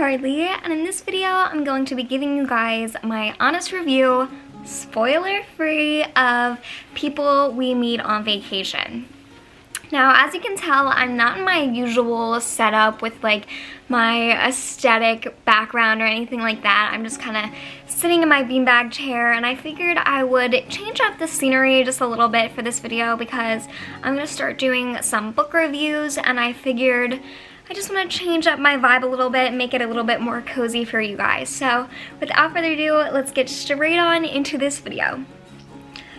Carly, and in this video I'm going to be giving you guys my honest review, spoiler-free, of People We Meet on Vacation. Now, as you can tell, I'm not in my usual setup with like my aesthetic background or anything like that. I'm just kind of sitting in my beanbag chair, and I figured I would change up the scenery just a little bit for this video because I'm going to start doing some book reviews, and I figured I just want to change up my vibe a little bit and make it a little bit more cozy for you guys. So without further ado, let's get straight on into this video.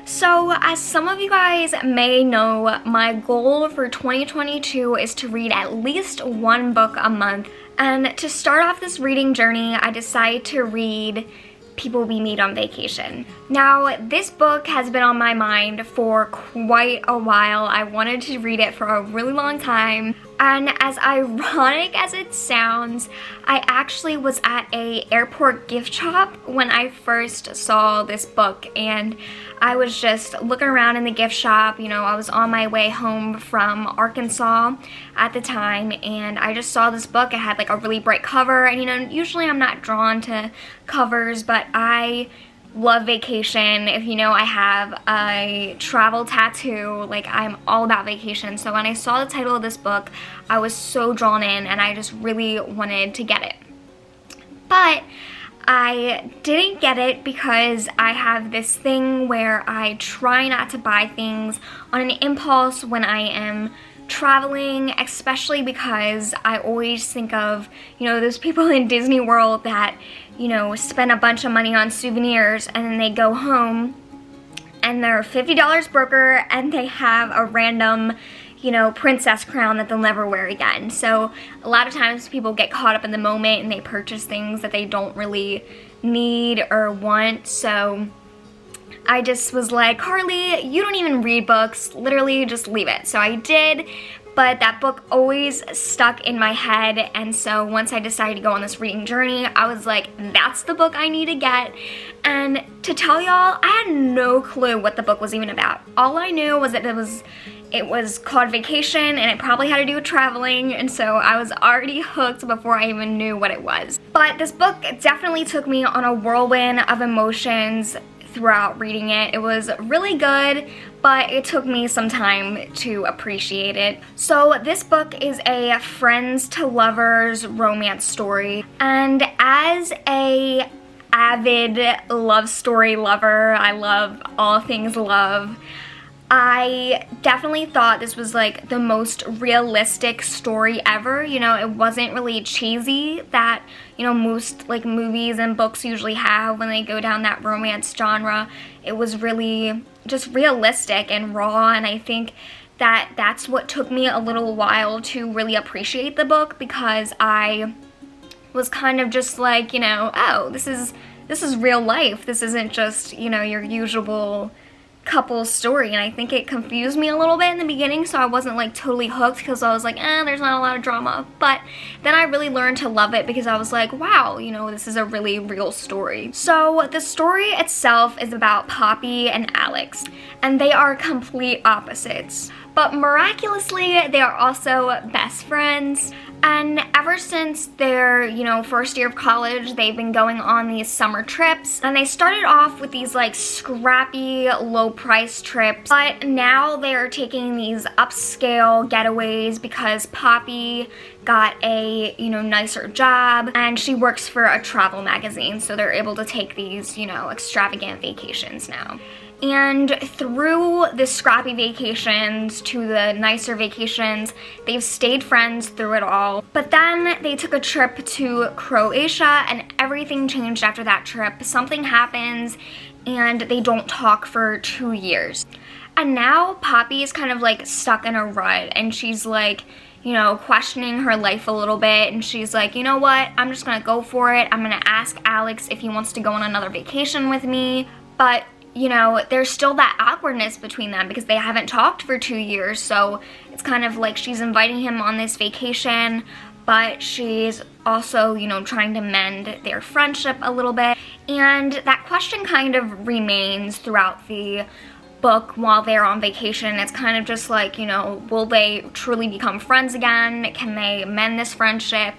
So, as some of you guys may know, my goal for 2022 is to read at least one book a month. And to start off this reading journey, I decided to read People We Meet on Vacation. Now, this book has been on my mind for quite a while. I wanted to read it for a really long time. And as ironic as it sounds, I actually was at an airport gift shop when I first saw this book, and I was just looking around in the gift shop. You know, I was on my way home from Arkansas at the time, and I just saw this book. It had like a really bright cover, and you know, usually I'm not drawn to covers, but I love vacation. If you know, I have a travel tattoo. Like, I'm all about vacation. So when I saw the title of this book, I was so drawn in, and I just really wanted to get it. But I didn't get it because I have this thing where I try not to buy things on an impulse when I am traveling, especially because I always think of, you know, those people in Disney World that, you know, spend a bunch of money on souvenirs and then they go home and they're $50 broker and they have a random, you know, princess crown that they'll never wear again. So a lot of times people get caught up in the moment and they purchase things that they don't really need or want. So I just was like, Carly, you don't even read books, literally just leave it. So I did, but that book always stuck in my head, and so once I decided to go on this reading journey, I was like, that's the book I need to get. And to tell y'all, I had no clue what the book was even about. All I knew was that it was called Vacation, and it probably had to do with traveling, and so I was already hooked before I even knew what it was. But this book definitely took me on a whirlwind of emotions throughout reading it. It was really good, but it took me some time to appreciate it. So this book is a friends to lovers romance story, and as a avid love story lover, I love all things love, I definitely thought this was like the most realistic story ever. You know, it wasn't really cheesy that, you know, most like movies and books usually have when they go down that romance genre. It was really just realistic and raw, and I think that that's what took me a little while to really appreciate the book, because I was kind of just like, you know, oh, this is real life. This isn't just, you know, your usual couple story. And I think it confused me a little bit in the beginning, so I wasn't like totally hooked because I was like, there's not a lot of drama. But then I really learned to love it because I was like, wow, you know, this is a really real story. So the story itself is about Poppy and Alex, and they are complete opposites, but miraculously they are also best friends. And ever since their, you know, first year of college, they've been going on these summer trips. And they started off with these like scrappy, low price trips, but now they're taking these upscale getaways because Poppy got a, you know, nicer job, and she works for a travel magazine, so they're able to take these, you know, extravagant vacations now. And through the scrappy vacations to the nicer vacations, they've stayed friends through it all. But then they took a trip to Croatia, and everything changed after that trip. Something happens, and they don't talk for 2 years. And now Poppy is kind of like stuck in a rut, and she's like, you know, questioning her life a little bit, and she's like, you know what, I'm just gonna go for it. I'm gonna ask Alex if he wants to go on another vacation with me. But you know, there's still that awkwardness between them because they haven't talked for 2 years, so it's kind of like she's inviting him on this vacation, but she's also, you know, trying to mend their friendship a little bit. And that question kind of remains throughout the book while they're on vacation. It's kind of just like, you know, will they truly become friends again? Can they mend this friendship?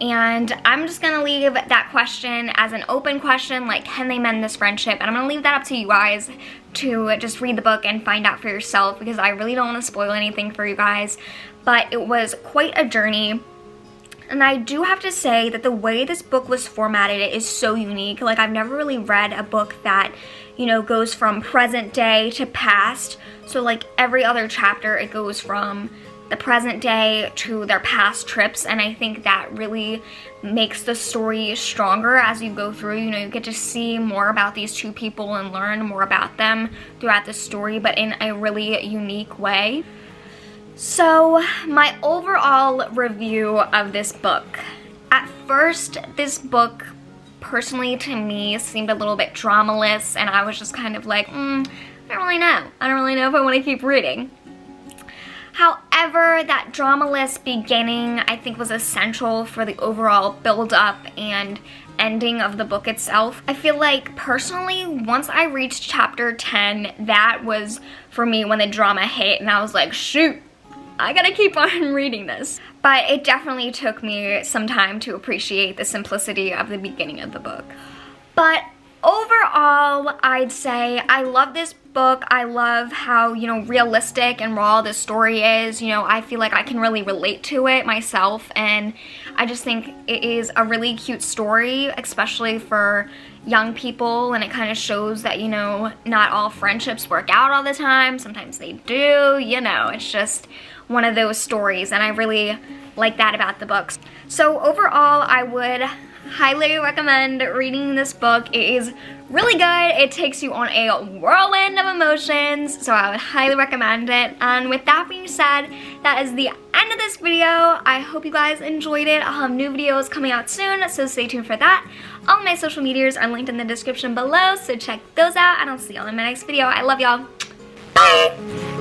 And I'm just gonna leave that question as an open question, like, can they mend this friendship? And I'm gonna leave that up to you guys to just read the book and find out for yourself, because I really don't want to spoil anything for you guys. But it was quite a journey. And I do have to say that the way this book was formatted is so unique. Like, I've never really read a book that, you know, goes from present day to past. So like every other chapter, it goes from the present day to their past trips, and I think that really makes the story stronger as you go through. You know, you get to see more about these two people and learn more about them throughout the story, but in a really unique way. So, my overall review of this book. At first, this book, personally to me, seemed a little bit dramaless, and I was just kind of like, I don't really know. I don't really know if I want to keep reading. However, that dramaless beginning, I think, was essential for the overall build-up and ending of the book itself. I feel like, personally, once I reached chapter 10, that was, for me, when the drama hit, and I was like, shoot, I gotta keep on reading this. But it definitely took me some time to appreciate the simplicity of the beginning of the book. But overall, I'd say I love this book. I love how, you know, realistic and raw the story is. You know, I feel like I can really relate to it myself, and I just think it is a really cute story, especially for young people, and it kind of shows that, you know, not all friendships work out all the time. Sometimes they do, you know, it's just one of those stories, and I really like that about the books. So overall, I would highly recommend reading this book. It is really good. It takes you on a whirlwind of emotions, so I would highly recommend it. And with that being said, that is the end of this video. I hope you guys enjoyed it. I'll have new videos coming out soon, so stay tuned for that. All my social medias are linked in the description below, so check those out, and I'll see y'all in my next video. I love y'all. Bye!